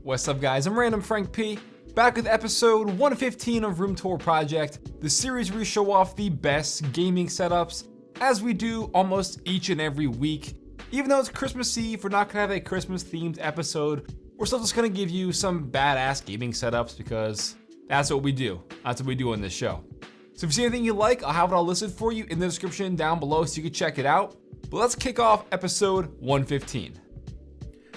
What's up guys, I'm randomfrankp, back with episode 115 of Room Tour Project, the series where we show off the best gaming setups, as we do almost each and every week. Even though it's Christmas Eve, we're not gonna have a Christmas themed episode, we're still just gonna give you some badass gaming setups because that's what we do. That's what we do on this show. So if you see anything you like, I'll have it all listed for you in the description down below so you can check it out. But let's kick off episode 115.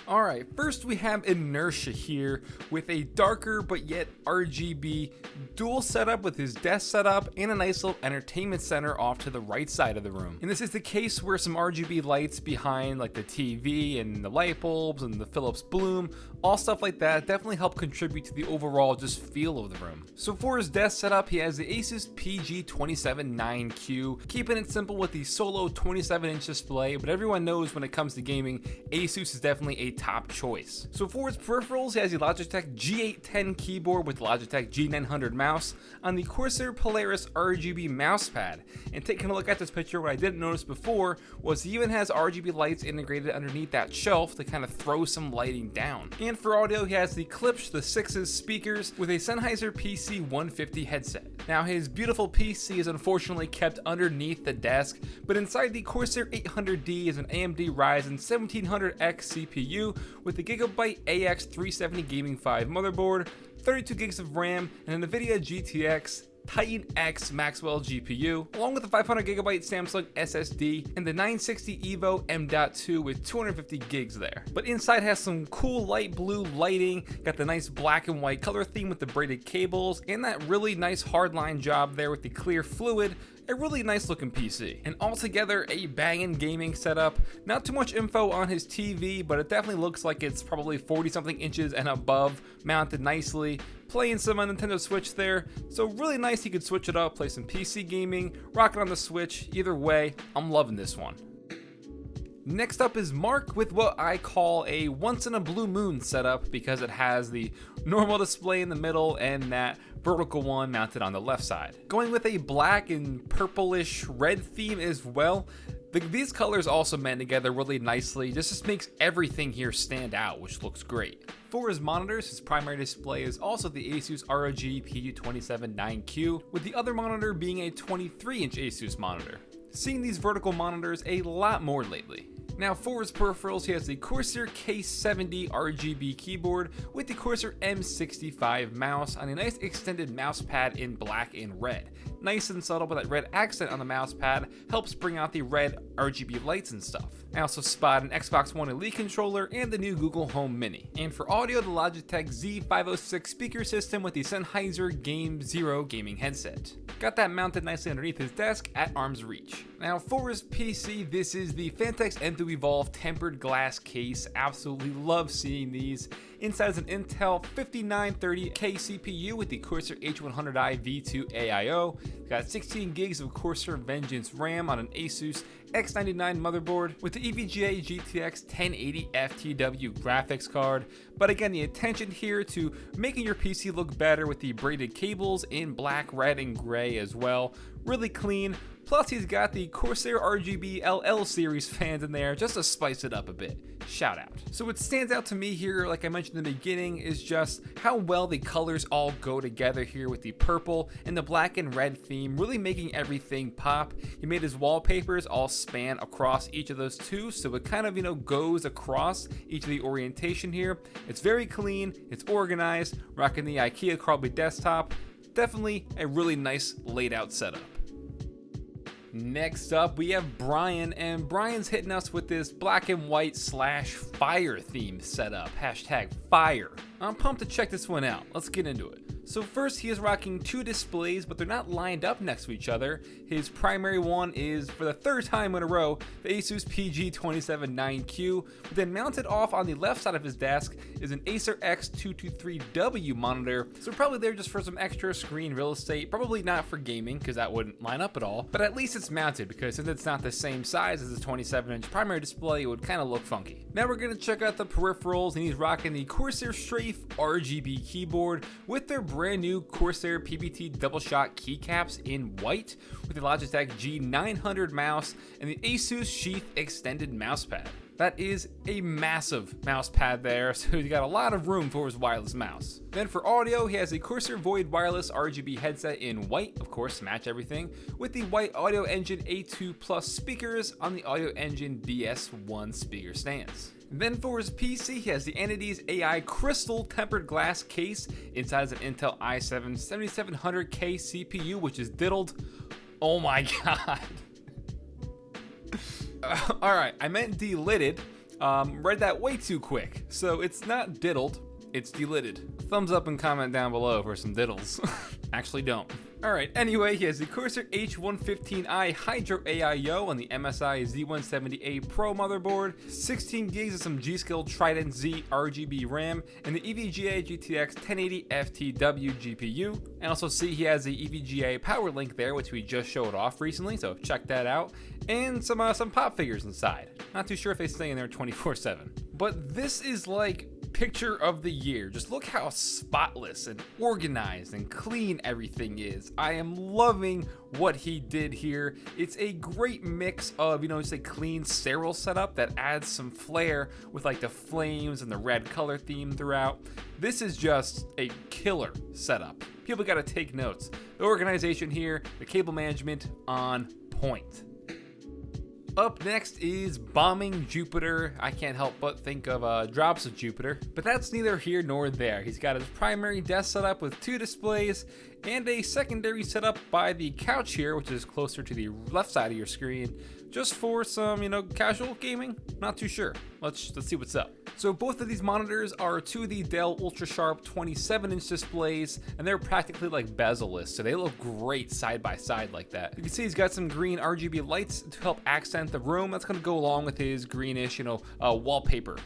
Alright, first we have Inertia here with a darker but yet RGB dual setup with his desk setup and a nice little entertainment center off to the right side of the room. And this is the case where some RGB lights behind like the TV and the light bulbs and the Philips Bloom, all stuff like that definitely help contribute to the overall just feel of the room. So for his desk setup, he has the Asus PG-27-9Q, keeping it simple with the solo 27-inch display, but everyone knows when it comes to gaming, Asus is definitely a top choice. So for his peripherals, he has the Logitech G810 keyboard with Logitech G900 mouse on the Corsair Polaris RGB mousepad. And taking a look at this picture, what I didn't notice before was he even has RGB lights integrated underneath that shelf to kind of throw some lighting down. And for audio, he has the Klipsch the 6's speakers with a Sennheiser PC150 headset. Now his beautiful PC is unfortunately kept underneath the desk, but inside the Corsair 800D is an AMD Ryzen 1700X CPU with the Gigabyte AX370 Gaming 5 motherboard, 32 gigs of RAM, and an NVIDIA GTX Titan X Maxwell GPU, along with the 500GB Samsung SSD and the 960 EVO M.2 with 250 gigs there. But inside has some cool light blue lighting, got the nice black and white color theme with the braided cables, and that really nice hardline job there with the clear fluid. A really nice looking PC, and altogether a banging gaming setup. Not too much info on his TV, but it definitely looks like it's probably 40 something inches and above, mounted nicely, playing some on Nintendo Switch there, so really nice. He could switch it up, play some PC gaming, rock it on the Switch. Either way, I'm loving this one. Next up is Marc with what I call a once in a blue moon setup because it has the normal display in the middle and that vertical one mounted on the left side. Going with a black and purplish red theme as well. These colors also mend together really nicely. This just makes everything here stand out, which looks great. For his monitors, his primary display is also the Asus ROG PG-27-9Q, with the other monitor being a 23-inch Asus monitor. Seeing these vertical monitors a lot more lately. Now for his peripherals, he has the Corsair K70 RGB keyboard with the Corsair M65 mouse on a nice extended mouse pad in black and red. Nice and subtle, but that red accent on the mouse pad helps bring out the red RGB lights and stuff. I also spot an Xbox One Elite controller and the new Google Home Mini. And for audio, the Logitech Z506 speaker system with the Sennheiser Game Zero gaming headset. Got that mounted nicely underneath his desk at arm's reach. Now for his PC, this is the Phanteks Enthoo Evolve tempered glass case. Absolutely love seeing these. Inside is an Intel 5930K CPU with the Corsair H100i V2 AIO. Got 16 gigs of Corsair Vengeance RAM on an Asus X99 motherboard with the EVGA GTX 1080 FTW graphics card. But again, the attention here to making your PC look better with the braided cables in black, red, and gray as well. Really clean. Plus he's got the Corsair RGB LL series fans in there just to spice it up a bit. Shout out. So what stands out to me here, like I mentioned in the beginning, is just how well the colors all go together here with the purple and the black and red theme, really making everything pop. He made his wallpapers all span across each of those two, so it kind of, goes across each of the orientation here. It's very clean, it's organized, rocking the IKEA Carlby desktop. Definitely a really nice laid out setup. Next up, we have Bryan, and Bryan's hitting us with this black and white / fire theme setup. #fire. I'm pumped to check this one out. Let's get into it. So first, he is rocking two displays, but they're not lined up next to each other. His primary one is, for the third time in a row, the Asus PG-27-9Q. But then mounted off on the left side of his desk is an Acer X223W monitor. So probably there just for some extra screen real estate. Probably not for gaming, because that wouldn't line up at all. But at least it's mounted, because since it's not the same size as the 27-inch primary display, it would kind of look funky. Now we're going to check out the peripherals, and he's rocking the Corsair Strafe RGB keyboard with their brand new Corsair PBT double shot keycaps in white with the Logitech G900 mouse and the Asus Sheath extended mousepad. That is a massive mouse pad there, so he's got a lot of room for his wireless mouse. Then for audio, he has a Corsair Void wireless RGB headset in white, of course, match everything, with the white Audio Engine A2 Plus speakers on the Audio Engine DS1 speaker stands. Then for his PC, he has the Entities AI Crystal tempered glass case. Inside is an Intel i7 7700K CPU, which is diddled. Oh my god. Alright, I meant delidded. Read that way too quick. So it's not diddled, it's delidded. Thumbs up and comment down below for some diddles. Actually don't. Alright, anyway, he has the Corsair H115i Hydro AIO on the MSI Z170A Pro motherboard, 16 gigs of some G-Skill Trident Z RGB RAM, and the EVGA GTX 1080 FTW GPU. And also see he has the EVGA Power Link there, which we just showed off recently, so check that out. And some pop figures inside. Not too sure if they stay in there 24/7. But this is like picture of the year. Just look how spotless and organized and clean everything is. I am loving what he did here. It's a great mix of, just a clean sterile setup that adds some flair with like the flames and the red color theme throughout. This is just a killer setup. People gotta take notes. The organization here, the cable management on point. Up next is Bombing Jupiter. I can't help but think of Drops of Jupiter, but that's neither here nor there. He's got his primary desk setup with 2 displays and a secondary setup by the couch here, which is closer to the left side of your screen, just for some, casual gaming. Not too sure. Let's see what's up. So both of these monitors are to the Dell UltraSharp 27-inch displays, and they're practically like bezel-less, so they look great side by side like that. You can see he's got some green RGB lights to help accent the room. That's gonna go along with his greenish, wallpaper.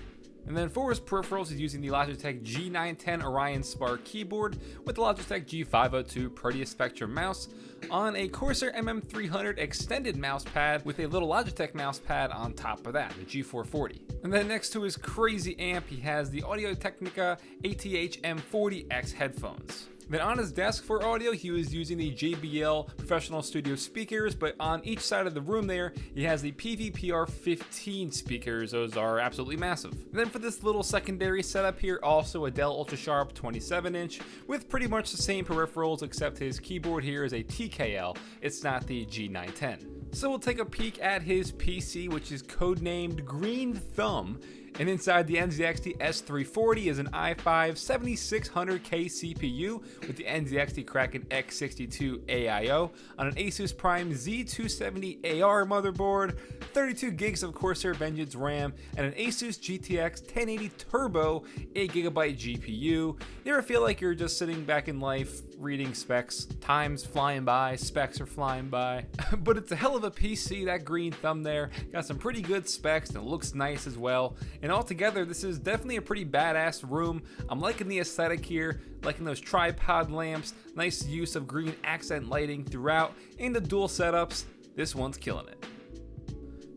And then for his peripherals, he's using the Logitech G910 Orion Spark keyboard with the Logitech G502 Proteus Spectrum mouse on a Corsair MM300 extended mouse pad with a little Logitech mouse pad on top of that, the G440. And then next to his crazy amp, he has the Audio-Technica ATH M40X headphones. Then on his desk for audio, he was using the JBL Professional Studio speakers, but on each side of the room there, he has the PVPR 15 speakers. Those are absolutely massive. And then for this little secondary setup here, also a Dell UltraSharp 27-inch with pretty much the same peripherals, except his keyboard here is a TKL. It's not the G910. So we'll take a peek at his PC, which is codenamed Green Thumb. And inside the NZXT S340 is an i5 7600K CPU with the NZXT Kraken X62 AIO on an Asus Prime Z270AR motherboard, 32 gigs of Corsair Vengeance RAM, and an Asus GTX 1080 Turbo 8GB GPU. You ever feel like you're just sitting back in life reading specs? Time's flying by, specs are flying by. But it's a hell of a PC, that Green Thumb there. Got some pretty good specs and it looks nice as well. And altogether, this is definitely a pretty badass room. I'm liking the aesthetic here, liking those tripod lamps, nice use of green accent lighting throughout, and the dual setups. This one's killing it.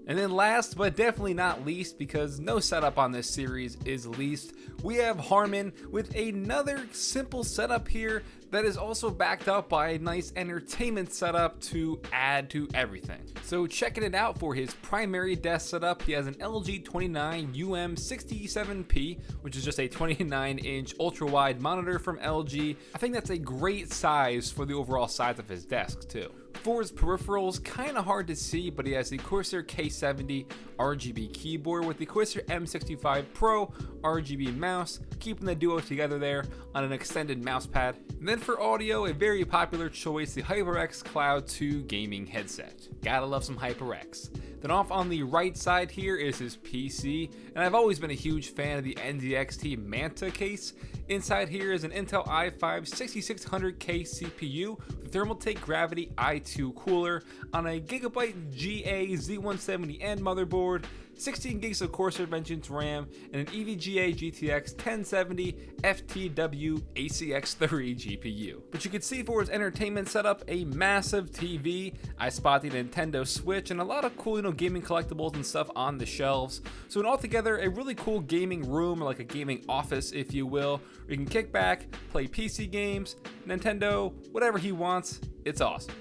And then last but definitely not least, because no setup on this series is least, we have Harman with another simple setup here that is also backed up by a nice entertainment setup to add to everything. So checking it out for his primary desk setup, he has an LG 29 UM67P, which is just a 29-inch ultra-wide monitor from LG. I think that's a great size for the overall size of his desk too. For his peripherals, kind of hard to see, but he has the Corsair K70 RGB keyboard with the Corsair M65 Pro RGB mouse, keeping the duo together there on an extended mouse pad. And then for audio, a very popular choice, the HyperX Cloud 2 gaming headset. Gotta love some HyperX. Then off on the right side here is his PC, and I've always been a huge fan of the NZXT Manta case. Inside here is an Intel i5 6600K CPU with Thermaltake Gravity i2 cooler on a Gigabyte GA Z170N motherboard, 16 gigs of Corsair Vengeance RAM, and an EVGA GTX 1070 FTW ACX3 GPU. But you can see for his entertainment setup, a massive TV. I spot the Nintendo Switch and a lot of cool, gaming collectibles and stuff on the shelves. So in altogether, a really cool gaming room, or like a gaming office, if you will, where you can kick back, play PC games, Nintendo, whatever he wants. It's awesome.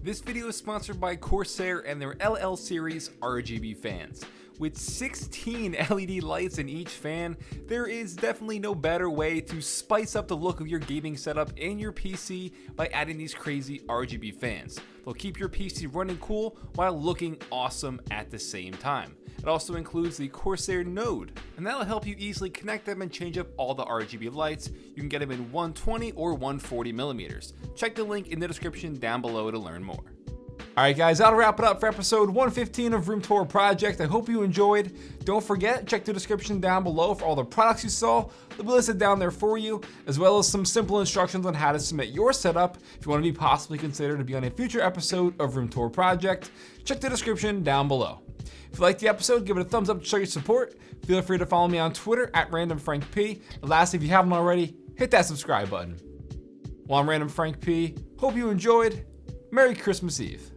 This video is sponsored by Corsair and their LL Series RGB fans. With 16 LED lights in each fan, there is definitely no better way to spice up the look of your gaming setup and your PC by adding these crazy RGB fans. They'll keep your PC running cool while looking awesome at the same time. It also includes the Corsair node, and that'll help you easily connect them and change up all the RGB lights. You can get them in 120 or 140 millimeters. Check the link in the description down below to learn more. Alright guys, that'll wrap it up for episode 115 of Room Tour Project. I hope you enjoyed. Don't forget, check the description down below for all the products you saw. They'll be listed down there for you, as well as some simple instructions on how to submit your setup if you want to be possibly considered to be on a future episode of Room Tour Project. Check the description down below. If you liked the episode, give it a thumbs up to show your support. Feel free to follow me on Twitter at randomfrankp. And lastly, if you haven't already, hit that subscribe button. Well, I'm Random Frank P. Hope you enjoyed. Merry Christmas Eve.